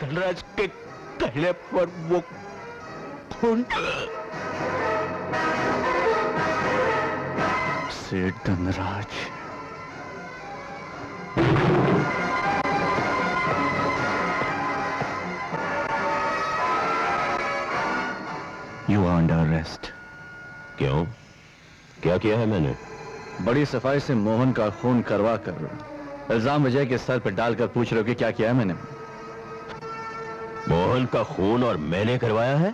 धनराज के कहने पर वो खून। सेठ Dhanraj, you are under arrest. क्यों? क्या किया है मैंने? बड़ी सफाई से मोहन का खून करवा कर इल्जाम विजय के सर पर डालकर पूछ रहे हो कि क्या किया है मैंने? मोहन का खून और मैंने करवाया है?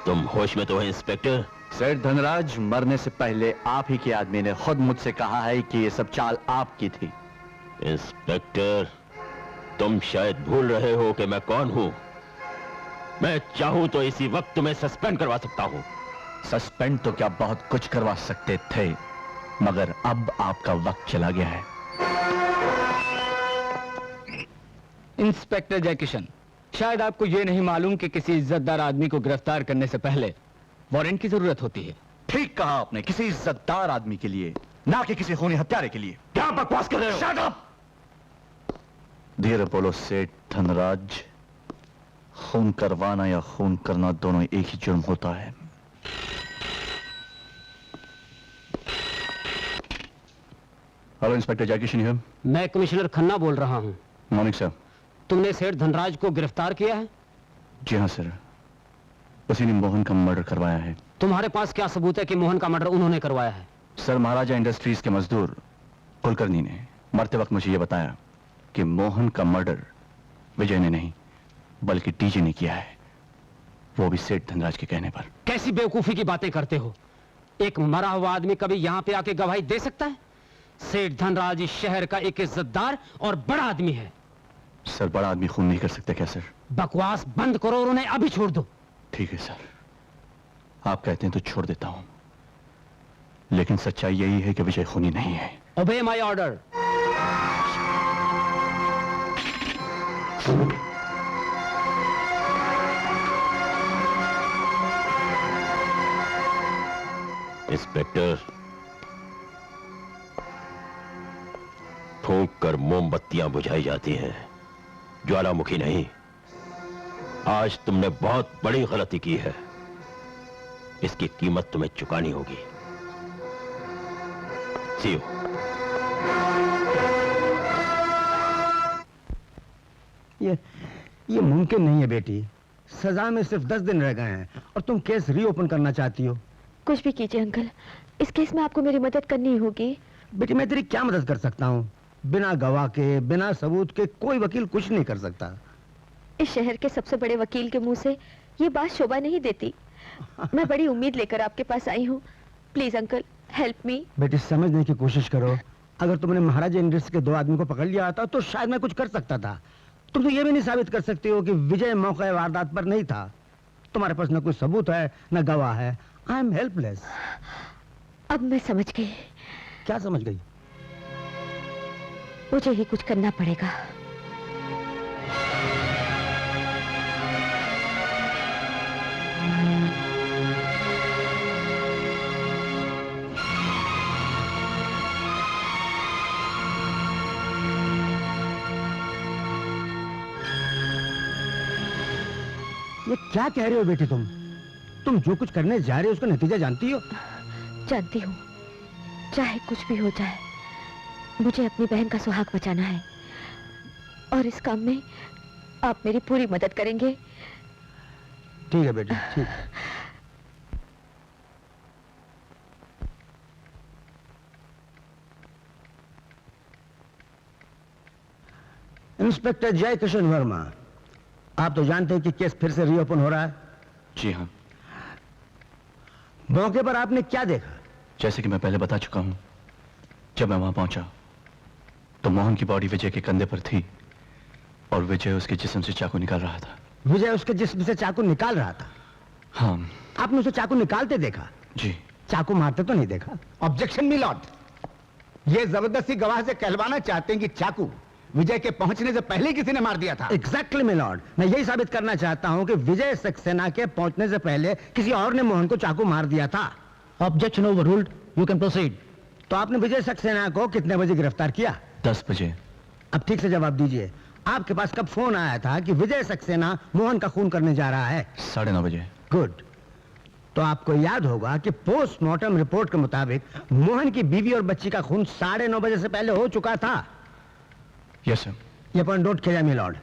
तुम होश में तो है इंस्पेक्टर? सेठ धनराज, मरने से पहले आप ही के आदमी ने खुद मुझसे कहा है कि ये सब चाल आपकी थी। इंस्पेक्टर, तुम शायद भूल रहे हो कि मैं कौन हूं। मैं चाहूं तो इसी वक्त तुम्हें सस्पेंड करवा सकता हूं। सस्पेंड तो क्या बहुत कुछ करवा सकते थे, मगर अब आपका वक्त चला गया है। इंस्पेक्टर जयकिशन, शायद आपको यह नहीं मालूम कि किसी इज्जतदार आदमी को गिरफ्तार करने से पहले वारंट की जरूरत होती है। ठीक कहा आपने, किसी इज्जतदार आदमी के लिए, ना कि किसी खूनी हत्यारे के लिए। क्या बकवास कर रहे हो? Shut up! धीरे बोलो सेठ धनराज, खून करवाना या खून करना दोनों एक ही जुर्म होता है। Hello inspector Jaikishan here. मैं कमिश्नर खन्ना बोल रहा हूं। Morning sir. तुमने सेठ धनराज को गिरफ्तार किया है? जी हाँ सर, उसी ने मोहन का मर्डर करवाया है। तुम्हारे पास क्या सबूत है कि मोहन का मर्डर उन्होंने करवाया है? सर, महाराजा इंडस्ट्रीज के मजदूर कुलकर्णी ने मरते वक्त मुझे यह बताया कि मोहन का मर्डर विजय ने नहीं बल्कि टीजे ने किया है, वो भी सेठ धनराज के कहने पर। कैसी बेवकूफी की बातें करते हो? एक मरा हुआ आदमी कभी यहां पे आके गवाही दे सकता है? सेठ धनराज इस शहर का एक इज्जतदार और बड़ा आदमी है। सर, बड़ा आदमी खून नहीं कर सकता क्या सर? बकवास बंद करो और उन्हें अभी छोड़ दो। ठीक है सर, आप कहते हैं तो छोड़ देता हूं, लेकिन सच्चाई यही है कि विजय खूनी नहीं है। ओबे माय ऑर्डर। इंस्पेक्टर, फूंक कर मोमबत्तियां बुझाई जाती हैं, ज्वालामुखी नहीं। आज तुमने बहुत बड़ी गलती की है, इसकी कीमत तुम्हें चुकानी होगी। सी यू। ये मुमकिन नहीं है बेटी। सजा में सिर्फ 10 दिन रह गए हैं और तुम केस रीओपन करना चाहती हो। कुछ भी कीजिए अंकल, इस केस में आपको मेरी मदद करनी होगी। बेटी, मैं तेरी क्या मदद कर सकता हूँ? बिना गवाह के, बिना सबूत के कोई वकील कुछ नहीं कर सकता। इस शहर के सबसे बड़े वकील के मुंह से ये बात शोभा नहीं देती। मैं बड़ी उम्मीद लेकर आपके पास आई हूँ। Please uncle, help me. बेटी, समझने की कोशिश करो। अगर तुमने महाराजा इंडस्ट्री के 2 आदमी को पकड़ लिया था तो शायद मैं कुछ कर सकता था। तुम तो ये भी नहीं साबित कर सकते हो कि विजय मौके वारदात पर नहीं था। तुम्हारे पास न कोई सबूत है न गवाह है। I am helpless. अब मैं समझ गई। क्या समझ गई? मुझे ही कुछ करना पड़ेगा। ये क्या कह रहे हो बेटी? तुम जो कुछ करने जा रहे हो उसका नतीजा जानती हो? जानती हूँ, चाहे कुछ भी हो जाए, मुझे अपनी बहन का सुहाग बचाना है और इस काम में आप मेरी पूरी मदद करेंगे। ठीक है बेटी, ठीक। इंस्पेक्टर जयकिशन वर्मा, आप तो जानते हैं कि केस फिर से रीओपन हो रहा है। जी हाँ। मौके पर आपने क्या देखा? जैसे कि मैं पहले बता चुका हूं, जब मैं वहां पहुंचा तो मोहन की बॉडी विजय के कंधे पर थी और विजय उसके जिस्म से चाकू निकाल रहा था। विजय उसके जिस्म से चाकू निकाल रहा था? हाँ। आपने उसे चाकू निकालते देखा? जी। चाकू मारते तो नहीं देखा। ऑब्जेक्शन मी लॉर्ड, ये जबरदस्ती गवाह से कहलवाना चाहते हैं कि चाकू विजय के पहुंचने से पहले किसी ने मार दिया था। एग्जैक्टली my लॉर्ड, मैं यही साबित करना चाहता हूं कि विजय सक्सेना के पहुंचने से पहले किसी और ने मोहन को चाकू मार दिया था। Objection overruled, you can proceed. तो आपने विजय सक्सेना को कितने बजे गिरफ्तार किया? 10 बजे। अब ठीक से जवाब दीजिए, आपके पास कब फोन आया था कि विजय सक्सेना मोहन का खून करने जा रहा है? 9:30 बजे। गुड। तो आपको याद होगा कि पोस्टमार्टम रिपोर्ट के मुताबिक मोहन की बीवी और बच्ची का खून 9:30 बजे से पहले हो चुका था। Yes sir. ये पॉइंट नोट किया जाए लॉर्ड।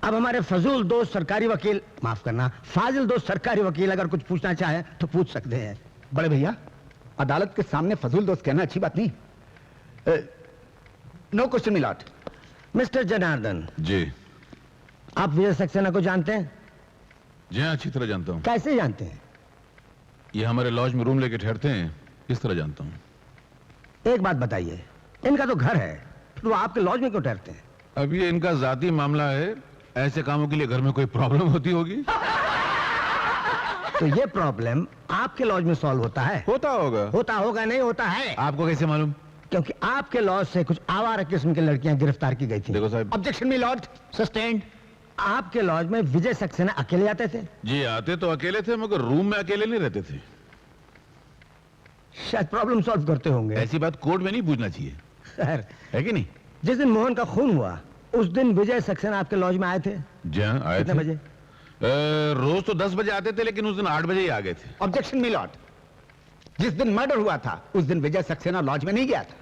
अब हमारे फजूल दोस्त सरकारी वकील, माफ करना, फाजिल दोस्त सरकारी वकील अगर कुछ पूछना चाहे तो पूछ सकते हैं। बड़े भैया, अदालत के सामने फजूल दोस्त कहना अच्छी बात नहीं। No question milord. Mister Janardan ji. आप विजय सक्सेना को जानते हैं? जी हाँ, अच्छी तरह जानता हूँ। कैसे जानते हैं? ये हमारे लॉज में रूम लेके ठहरते हैं, इस तरह जानता हूँ। एक बात बताइए, इनका तो घर है, तो आपके लॉज में क्यों ठहरते हैं? अब ये इनका जाती मामला है, ऐसे कामों के लिए घर में कोई प्रॉब्लम होती होगी। तो ये प्रॉब्लम आपके लॉज में सॉल्व होता है? होता होगा। होता होगा नहीं, होता है। आपको कैसे मालूम? क्योंकि आपके लॉज से कुछ आवारा किस्म की लड़कियां गिरफ्तार की गई थी। देखो साहब। Objection milord, sustained. आपके लॉज में विजय सक्सेना अकेले आते थे? जी, आते तो अकेले थे, मगर रूम में अकेले नहीं रहते थे। शायद प्रॉब्लम सॉल्व करते होंगे। ऐसी बात कोर्ट में नहीं पूछना चाहिए, खैर, है कि नहीं? जिस दिन मोहन का खून हुआ उस दिन विजय सक्सेना आपके लॉज में आए थे? जी हाँ, आए कितने थे। बजे? रोज तो 10 बजे आते थे, लेकिन उस दिन 8 बजे ही आ गए थे। ऑब्जेक्शन मिलॉर्ड, जिस दिन मर्डर हुआ था उस दिन विजय सक्सेना लॉज में नहीं गया था।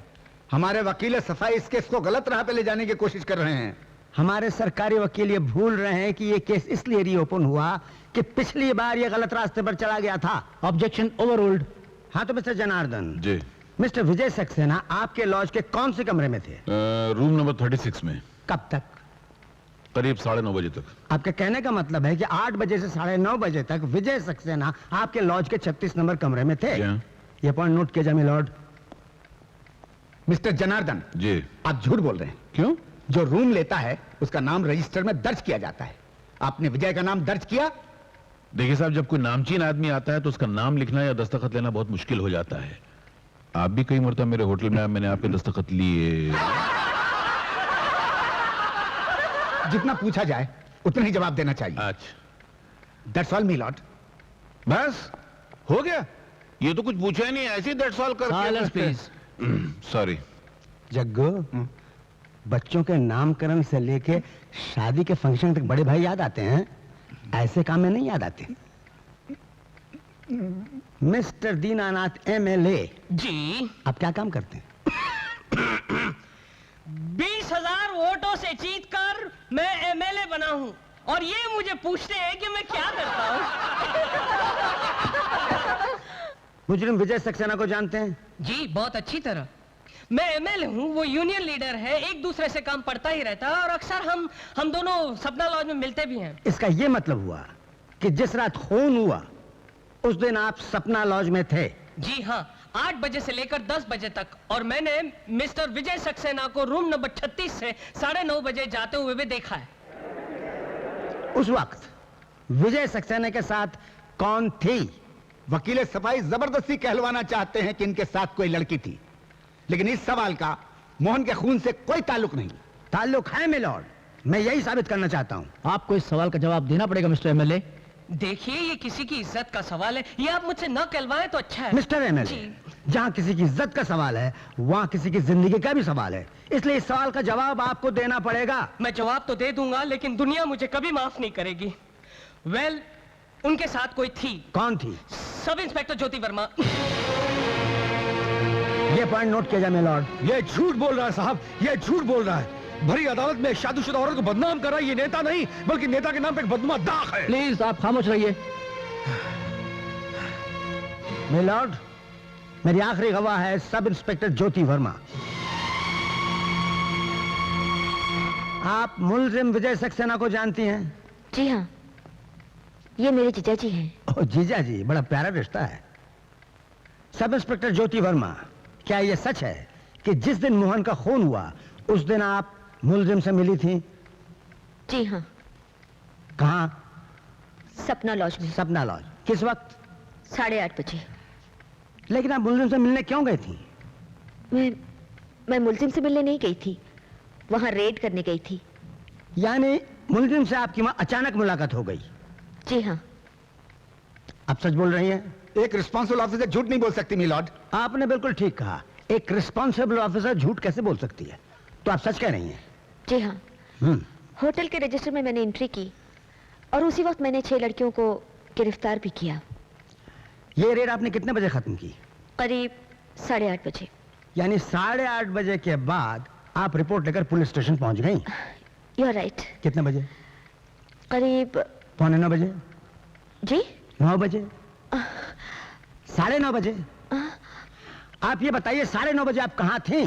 हमारे वकील सफाई इस केस को गलत राह पे ले जाने की कोशिश कर रहे हैं। हमारे सरकारी वकील ये भूल रहे हैं कि ये केस इसलिए रीओपन हुआ कि पिछली बार ये गलत रास्ते पर चला गया था। Objection overruled. हाँ तो मिस्टर जनार्दन जी। मिस्टर विजय सक्सेना आपके लॉज के कौन से कमरे में थे? रूम नंबर 36 में। कब तक? करीब 9:30 बजे तक। आपके कहने का मतलब है कि 8 बजे से 9:30 बजे तक विजय सक्सेना आपके लॉज के 36 नंबर कमरे में थे? जी हाँ। ये पॉइंट नोट किया जाए मिलॉर्ड। Mister Janardan, ji. आप झूठ बोल रहे हैं। क्यों? जो रूम लेता है उसका नाम रजिस्टर में दर्ज किया जाता है। आपने विजय का नाम दर्ज किया? देखिए साहब, जब कोई नामचीन आदमी आता है तो उसका नाम लिखना या दस्तखत लेना बहुत मुश्किल हो जाता है। आप भी कई मरतबा मेरे होटल में मैंने आपके दस्तखत लिए। जितना पूछा जाए उतना ही जवाब देना चाहिए। अच्छा, दैट्स ऑल मिलॉर्ड। बस हो गया? ये तो कुछ पूछा ही नहीं, ऐसे ही दैट्स ऑल कर। सॉरी। जग्गू, बच्चों के नामकरण से लेके शादी के फंक्शन तक बड़े भाई याद आते हैं, ऐसे काम में नहीं याद आते। मिस्टर दीनानाथ एमएलए जी, आप क्या काम करते हैं? 20,000 वोटों से जीतकर मैं एमएलए बना हूं और ये मुझे पूछते हैं कि मैं क्या करता हूं। मुजरिम विजय सक्सेना को जानते हैं? जी, बहुत अच्छी तरह। मैं एमएलए हूं, वो यूनियन लीडर है, एक दूसरे से काम पड़ता ही रहता है और अक्सर हम दोनों सपना लॉज में मिलते भी हैं। इसका ये मतलब हुआ कि जिस रात खून हुआ उस दिन आप सपना लॉज में थे? जी हाँ, 8 बजे से लेकर 10 बजे तक, और मैंने मिस्टर विजय सक्सेना को रूम नंबर 36 से 9:30 बजे जाते हुए भी देखा है। उस वक्त विजय सक्सेना के साथ कौन थी? वकील सफाई जबरदस्ती कहलवाना चाहते हैं कि इनके साथ कोई लड़की थी, लेकिन इस सवाल का मोहन के खून से कोई ताल्लुक नहीं। ताल्लुक है मिलॉर्ड, मैं यही साबित करना चाहता हूं। आपको इस सवाल का जवाब देना पड़ेगा मिस्टर एमएलए। देखिए, ये किसी की इज्जत का सवाल है, ये आप मुझसे न कहलवाएं तो अच्छा है। मिस्टर एमएलए, जहां किसी की इज्जत का सवाल है वहां किसी की जिंदगी का भी सवाल है, इसलिए इस सवाल का जवाब आपको देना पड़ेगा। मैं जवाब तो दे दूंगा, लेकिन दुनिया मुझे कभी माफ नहीं करेगी। वेल, उनके साथ कोई थी। कौन थी? सब इंस्पेक्टर ज्योति वर्मा। ये पॉइंट नोट किया जाए मिलॉर्ड। ये झूठ बोल रहा है साहब, ये झूठ बोल रहा है। भरी अदालत में शादीशुदा औरत को बदनाम कर रहा है। ये नेता नहीं बल्कि नेता के नाम पे एक बदनुमा दाग है। प्लीज आप खामोश रहिए। मिलॉर्ड, मेरी आखिरी गवाह है सब इंस्पेक्टर ज्योति वर्मा। आप मुलजिम विजय सक्सेना को जानती हैं? जी हाँ, ये मेरे जीजा जी हैं। ओ जीजा जी, बड़ा प्यारा रिश्ता है। सब इंस्पेक्टर ज्योति वर्मा, क्या यह सच है कि जिस दिन मोहन का खून हुआ उस दिन आप मुलजिम से मिली थी? जी हाँ। कहाँ? सपना लॉज में। सपना लॉज। किस वक्त? 8:30 बजे। लेकिन आप मुलजिम से मिलने क्यों गई थी? मैं मुलजिम से मिलने नहीं गई थी, वहां रेड करने गई थी। यानी मुलजिम से आपकी वहां अचानक मुलाकात हो गई? जी हाँ। आप सच बोल रही हैं? एक रिस्पॉन्सिबल ऑफिसर झूठ नहीं बोल सकती मिलॉर्ड। आपने बिल्कुल ठीक कहा, एक रिस्पॉन्सिबल ऑफिसर झूठ कैसे बोल सकती है? तो आप सच कह रही हैं? जी हाँ। होटल के रजिस्टर में मैंने एंट्री की और उसी वक्त मैंने 6 लड़कियों को गिरफ्तार भी किया। ये रेड आपने कितने बजे खत्म की? करीब 8:30 बजे। यानी 8:30 बजे के बाद आप रिपोर्ट लेकर पुलिस स्टेशन पहुंच गई? You are right. कितने बजे? करीब 8:45 बजे? जी 9 बजे? 9:30 बजे? आप ये बताइए 9:30 बजे आप कहाँ थी?